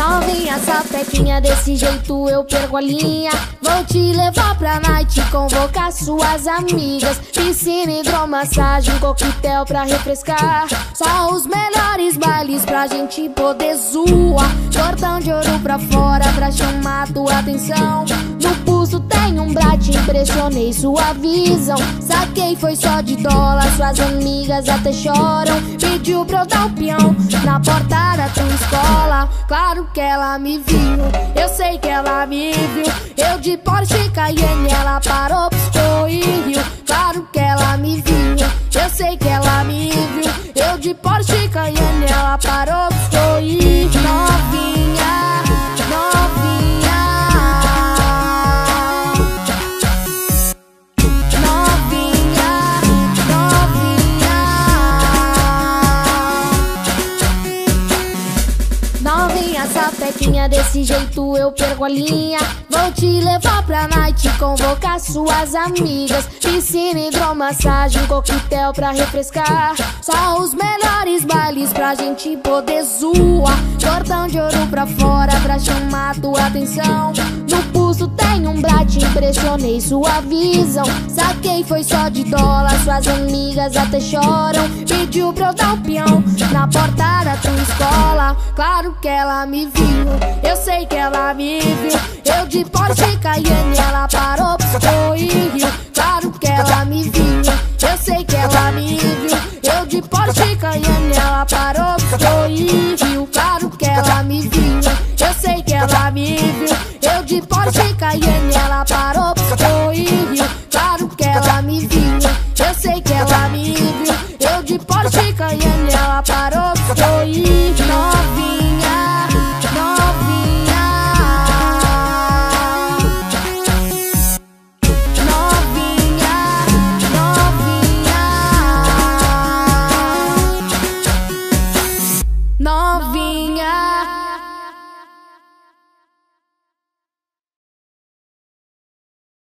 Novinha sapequinha, desse jeito eu perco a linha. Vou te levar pra night, convocar suas amigas. Piscina, hidromassagem, coquetel pra refrescar. Só os melhores bailes pra gente poder zoar. Cordão de ouro pra fora pra chamar tua atenção. No pulso tem um brate, impressionei sua visão. Saquei, foi só de dólar, suas amigas até choram. Pediu pra eu dar o peão na porta da tua escola. Claro que ela me viu, eu sei que ela me viu. Eu de Porsche Cayenne, ela parou, piscou e riu. Claro que ela me viu, eu sei que ela me viu. Eu de Porsche Cayenne, ela parou, piscou e riu. Novinha, novinha, novinha, novinha. Novinha sapequinha, desse jeito eu perco a linha. Vou te levar pra night, convocar suas amigas. Piscina, hidromassagem, coquetel pra refrescar. Só os melhores bailes pra gente poder zoar. Cordão de ouro pra fora pra chamar tua atenção. No pulso tem um brate, impressionei sua visão. Saquei, foi só de dólar, suas amigas até choram. Pediu pra eu dar o peão na porta da tua escola. Claro que ela me viu, eu sei que ela me viu. Eu de Porsche Cayenne, ela parou, piscou e riu. Claro que ela me viu, eu sei que ela me viu. Eu de Porsche Cayenne, ela parou, piscou e riu. Claro que ela me viu, eu sei que ela me viu. Eu de Porsche Cayenne.